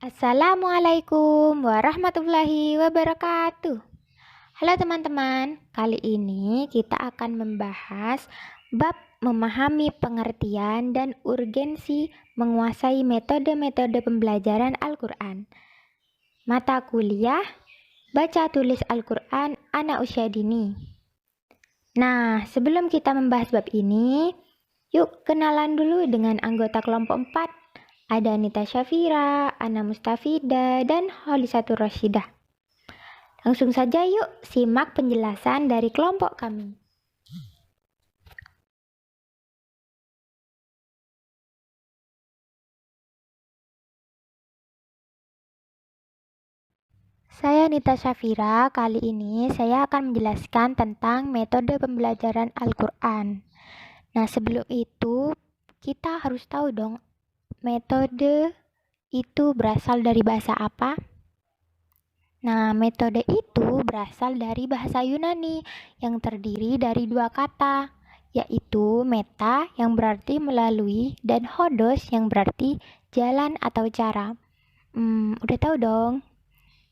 Assalamualaikum warahmatullahi wabarakatuh. Halo teman-teman, kali ini kita akan membahas bab memahami pengertian dan urgensi menguasai metode-metode pembelajaran Al-Quran. Mata kuliah, baca tulis Al-Quran anak usia dini. Nah, sebelum kita membahas bab ini, yuk kenalan dulu dengan anggota kelompok 4. Ada Nita Syafira, Ana Mustafida, dan Holisatur Rasyidah. Langsung saja yuk simak penjelasan dari kelompok kami. Saya Nita Syafira, kali ini saya akan menjelaskan tentang metode pembelajaran Al-Quran. Nah, sebelum itu kita harus tahu dong, metode itu berasal dari bahasa apa? Nah, metode itu berasal dari bahasa Yunani yang terdiri dari dua kata, yaitu meta yang berarti melalui dan hodos yang berarti jalan atau cara. Udah tahu dong?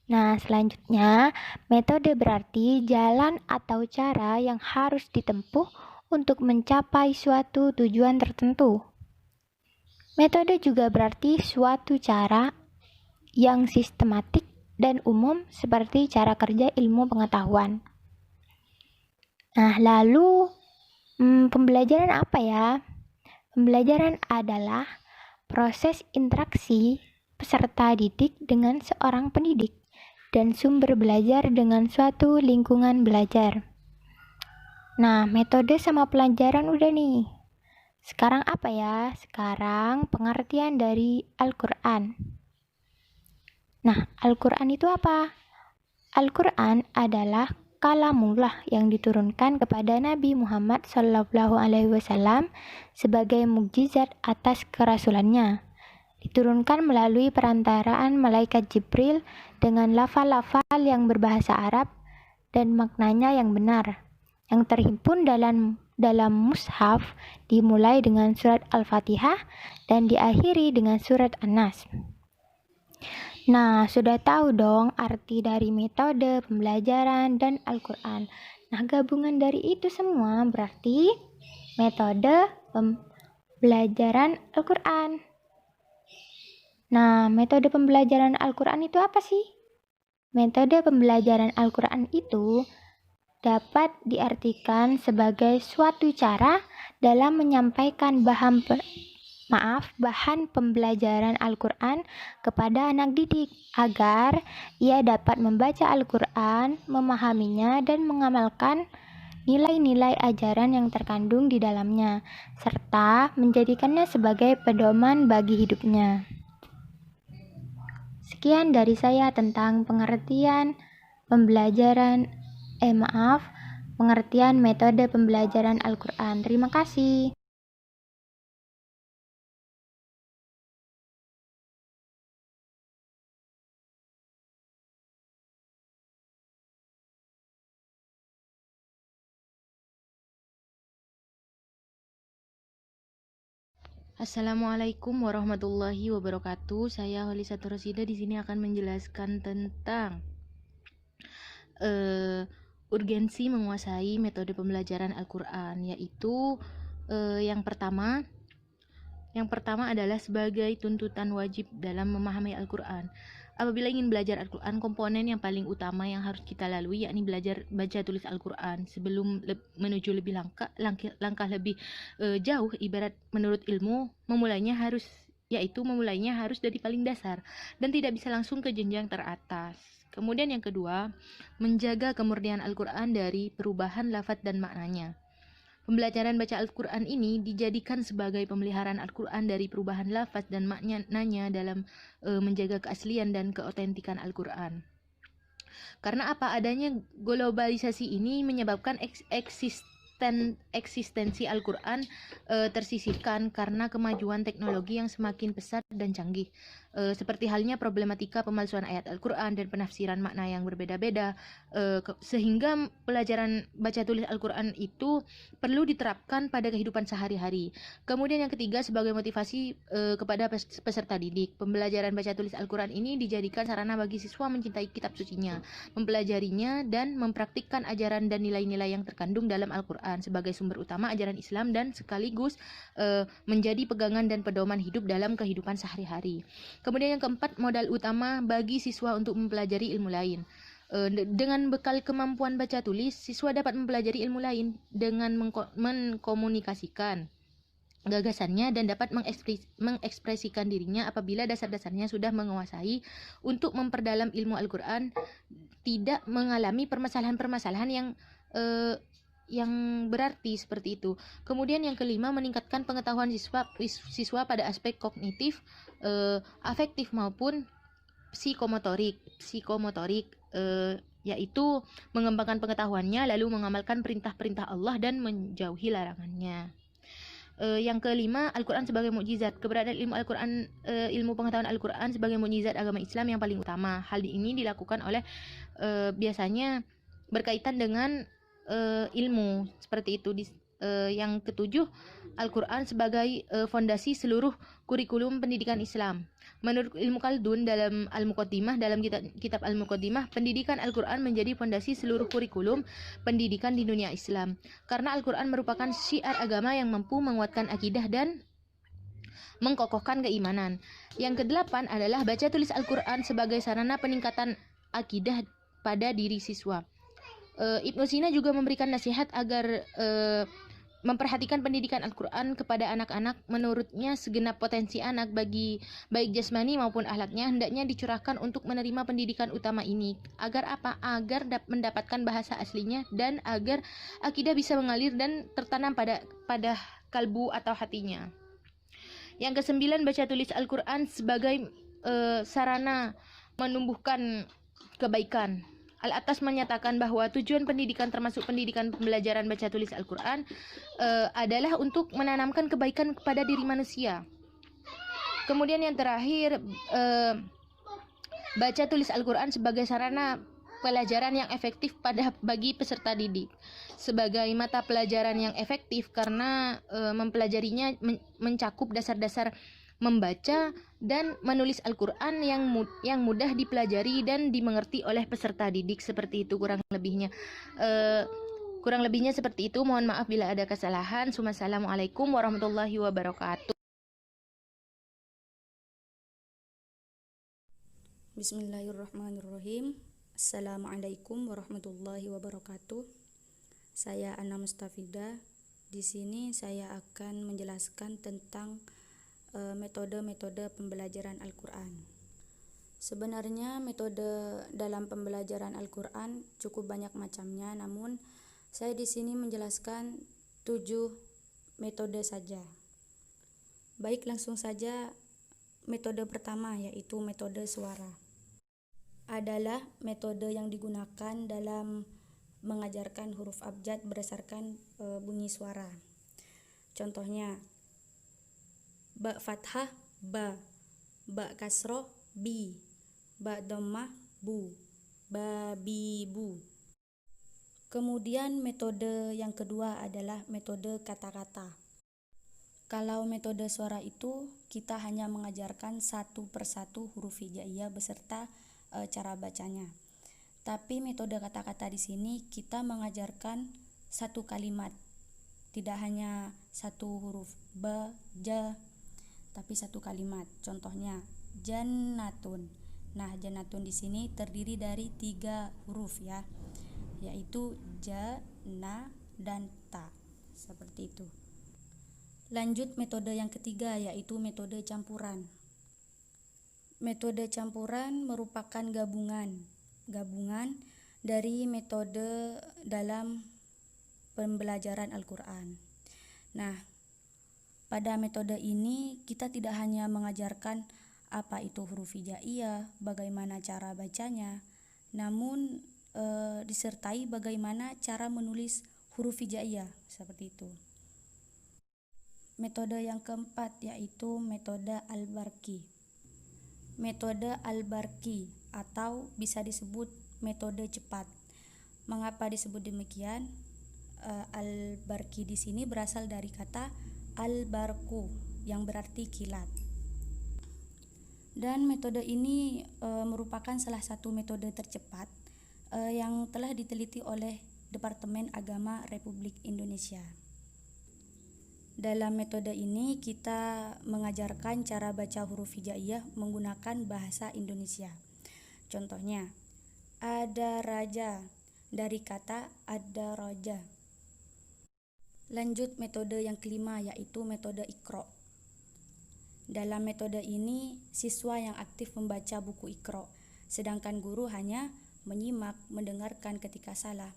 Nah, selanjutnya, metode berarti jalan atau cara yang harus ditempuh untuk mencapai suatu tujuan tertentu. Metode juga berarti suatu cara yang sistematik dan umum seperti cara kerja ilmu pengetahuan. Nah, lalu pembelajaran apa ya? Pembelajaran adalah proses interaksi peserta didik dengan seorang pendidik dan sumber belajar dengan suatu lingkungan belajar. Nah, metode sama pelajaran udah nih. Sekarang apa ya? Sekarang pengertian dari Al-Quran. Nah, Al-Quran itu apa? Al-Quran adalah kalamullah yang diturunkan kepada Nabi Muhammad SAW sebagai mukjizat atas kerasulannya. Diturunkan melalui perantaraan malaikat Jibril dengan lafal-lafal yang berbahasa Arab dan maknanya yang benar, yang terhimpun dalam mushaf, dimulai dengan surat Al-Fatihah dan diakhiri dengan surat An-Nas. Nah, sudah tahu dong arti dari metode pembelajaran dan Al-Quran. Nah, gabungan dari itu semua berarti metode pembelajaran Al-Quran. Nah, metode pembelajaran Al-Quran itu apa sih? Metode pembelajaran Al-Quran itu dapat diartikan sebagai suatu cara dalam menyampaikan bahan pembelajaran Al-Quran kepada anak didik agar ia dapat membaca Al-Quran, memahaminya, dan mengamalkan nilai-nilai ajaran yang terkandung di dalamnya, serta menjadikannya sebagai pedoman bagi hidupnya. Sekian dari saya tentang pengertian metode pembelajaran Al-Quran. Terima kasih. Assalamualaikum warahmatullahi wabarakatuh. Saya Holisatur Rasyidah di sini akan menjelaskan tentang urgensi menguasai metode pembelajaran Al-Quran, yaitu yang pertama adalah sebagai tuntutan wajib dalam memahami Al-Quran. Apabila ingin belajar Al-Quran, komponen yang paling utama yang harus kita lalui yakni belajar baca tulis Al-Quran. Sebelum menuju lebih langkah lebih jauh, ibarat menurut ilmu, memulainya harus dari paling dasar dan tidak bisa langsung ke jenjang teratas. Kemudian yang kedua, menjaga kemurnian Al-Quran dari perubahan lafaz dan maknanya. Pembelajaran baca Al-Quran ini dijadikan sebagai pemeliharaan Al-Quran dari perubahan lafaz dan maknanya dalam menjaga keaslian dan keotentikan Al-Quran. Karena apa? Adanya globalisasi ini menyebabkan eksistensi Al-Quran tersisihkan karena kemajuan teknologi yang semakin pesat dan canggih. seperti halnya problematika pemalsuan ayat Al-Quran dan penafsiran makna yang berbeda-beda, sehingga pelajaran baca tulis Al-Quran itu perlu diterapkan pada kehidupan sehari-hari. Kemudian yang ketiga, sebagai motivasi kepada peserta didik, pembelajaran baca tulis Al-Quran ini dijadikan sarana bagi siswa mencintai kitab sucinya, mempelajarinya, dan mempraktikkan ajaran dan nilai-nilai yang terkandung dalam Al-Quran sebagai sumber utama ajaran Islam dan sekaligus menjadi pegangan dan pedoman hidup dalam kehidupan sehari-hari. Kemudian yang keempat, modal utama bagi siswa untuk mempelajari ilmu lain. Dengan bekal kemampuan baca tulis, siswa dapat mempelajari ilmu lain dengan mengkomunikasikan gagasannya dan dapat mengekspresikan dirinya apabila dasar-dasarnya sudah menguasai. Untuk memperdalam ilmu Al-Quran, tidak mengalami permasalahan-permasalahan yang berarti seperti itu. Kemudian yang kelima, meningkatkan pengetahuan siswa pada aspek kognitif, afektif maupun psikomotorik, yaitu mengembangkan pengetahuannya lalu mengamalkan perintah-perintah Allah dan menjauhi larangannya. Yang kelima, Al-Quran sebagai mukjizat. Keberadaan ilmu Al-Quran, ilmu pengetahuan Al-Quran sebagai mukjizat agama Islam yang paling utama. Hal ini dilakukan oleh biasanya berkaitan dengan ilmu seperti itu. Yang ketujuh, Al-Quran sebagai fondasi seluruh kurikulum pendidikan Islam. Menurut Ilmu Khaldun dalam Al-Muqaddimah, dalam kitab Al-Muqaddimah, pendidikan Al-Quran menjadi fondasi seluruh kurikulum pendidikan di dunia Islam. Karena Al-Quran merupakan syiar agama yang mampu menguatkan akidah dan mengkokohkan keimanan. Yang kedelapan adalah baca tulis Al-Quran sebagai sarana peningkatan akidah pada diri siswa. Ibnu Sina juga memberikan nasihat agar memperhatikan pendidikan Al-Quran kepada anak-anak. Menurutnya, segenap potensi anak bagi baik jasmani maupun akhlaknya hendaknya dicurahkan untuk menerima pendidikan utama ini. Agar apa? Agar mendapatkan bahasa aslinya dan agar akidah bisa mengalir dan tertanam pada kalbu atau hatinya. Yang kesembilan, baca tulis Al-Quran sebagai sarana menumbuhkan kebaikan. Al-Atas menyatakan bahwa tujuan pendidikan termasuk pendidikan pembelajaran baca tulis Al-Quran adalah untuk menanamkan kebaikan kepada diri manusia. Kemudian yang terakhir, baca tulis Al-Quran sebagai sarana pelajaran yang efektif bagi peserta didik. Sebagai mata pelajaran yang efektif karena mempelajarinya mencakup dasar-dasar membaca dan menulis Al-Quran yang mudah dipelajari dan dimengerti oleh peserta didik. Seperti itu kurang lebihnya. Kurang lebihnya seperti itu. Mohon maaf bila ada kesalahan. Wassalamualaikum warahmatullahi wabarakatuh. Bismillahirrahmanirrahim. Assalamualaikum warahmatullahi wabarakatuh. Saya Ana Mustafida. Di sini saya akan menjelaskan tentang metode-metode pembelajaran Al-Quran. Sebenarnya metode dalam pembelajaran Al-Quran cukup banyak macamnya, namun saya di sini menjelaskan 7 metode saja. Baik, langsung saja. Metode pertama yaitu metode suara. Adalah metode yang digunakan dalam mengajarkan huruf abjad berdasarkan bunyi suara. Contohnya, ba fathah ba, ba kasroh bi, ba dhammah bu, ba bi bu. Kemudian metode yang kedua adalah metode kata-kata. Kalau metode suara itu kita hanya mengajarkan satu persatu huruf hijaiyah beserta cara bacanya. Tapi metode kata-kata di sini kita mengajarkan satu kalimat, tidak hanya satu huruf ba, ja, tapi satu kalimat. Contohnya jannatun. Nah, jannatun di sini terdiri dari 3 huruf ya, yaitu ja, na, dan ta. Seperti itu. Lanjut metode yang ketiga yaitu metode campuran. Metode campuran merupakan gabungan dari metode dalam pembelajaran Al-Quran. Nah, pada metode ini kita tidak hanya mengajarkan apa itu huruf hijaiyah, bagaimana cara bacanya, namun disertai bagaimana cara menulis huruf hijaiyah, seperti itu. Metode yang keempat yaitu metode Al-Barqi. metode Al-Barqi atau bisa disebut metode cepat. Mengapa disebut demikian? Al-Barqi di sini berasal dari kata al-barqu yang berarti kilat. Dan metode ini merupakan salah satu metode tercepat yang telah diteliti oleh Departemen Agama Republik Indonesia. Dalam metode ini kita mengajarkan cara baca huruf hijaiyah menggunakan bahasa Indonesia. Contohnya, ada raja dari kata ada roja. Lanjut metode yang kelima yaitu metode Iqra. Dalam metode ini siswa yang aktif membaca buku Iqra, sedangkan guru hanya menyimak, mendengarkan ketika salah.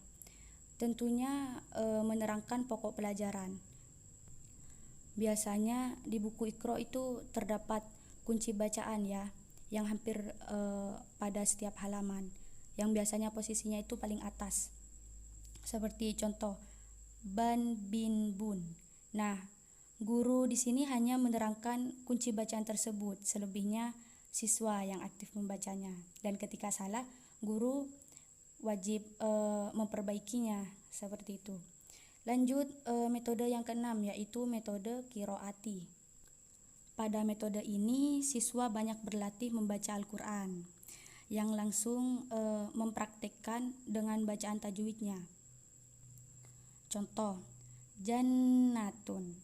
Tentunya menerangkan pokok pelajaran. Biasanya di buku Iqra itu terdapat kunci bacaan ya, yang hampir pada setiap halaman, yang biasanya posisinya itu paling atas. Seperti contoh ban, bin, bun. Nah, guru di sini hanya menerangkan kunci bacaan tersebut, selebihnya siswa yang aktif membacanya. Dan ketika salah, guru wajib memperbaikinya, seperti itu. Lanjut metode yang keenam yaitu metode qiraati. Pada metode ini siswa banyak berlatih membaca Al-Quran yang langsung mempraktekkan dengan bacaan tajwidnya. Contoh, jannatun.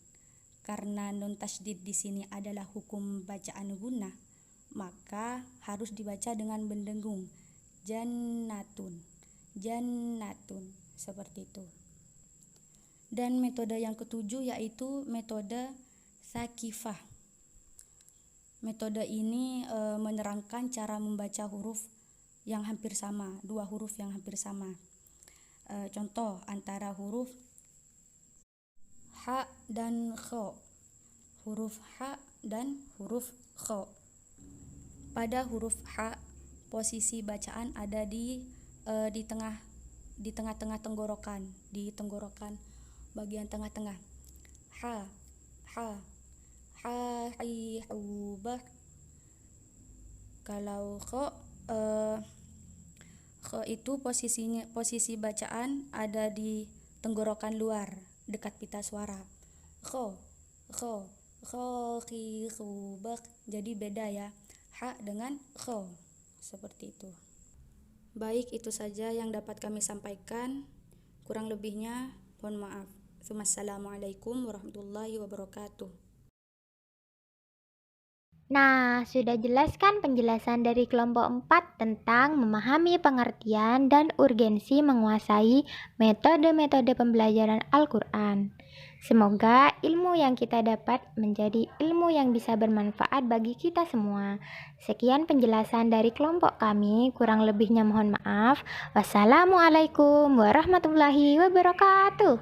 Karena nun tasydid di sini adalah hukum bacaan gunnah, maka harus dibaca dengan mendengung. Jannatun, jannatun, seperti itu. Dan metode yang ketujuh yaitu metode Tsaqifah. Metode ini menerangkan cara membaca huruf yang hampir sama, dua huruf yang hampir sama. Contoh antara huruf ha dan kho, huruf ha dan huruf kho. Pada huruf ha, posisi bacaan ada di tengah-tengah tenggorokan, di tenggorokan bagian tengah-tengah. Ha, ha, ha, hi, hu, ba. Kalau kho itu posisi bacaan ada di tenggorokan luar dekat pita suara. Kho, kho, kho, hi, hu, ba. Jadi beda ya, ha dengan kho, seperti itu. Baik, itu saja yang dapat kami sampaikan. Kurang lebihnya mohon maaf. Wassalamualaikum warahmatullahi wabarakatuh. Nah, sudah jelas kan penjelasan dari kelompok 4 tentang memahami pengertian dan urgensi menguasai metode-metode pembelajaran Al-Quran. Semoga ilmu yang kita dapat menjadi ilmu yang bisa bermanfaat bagi kita semua. Sekian penjelasan dari kelompok kami, kurang lebihnya mohon maaf. Wassalamualaikum warahmatullahi wabarakatuh.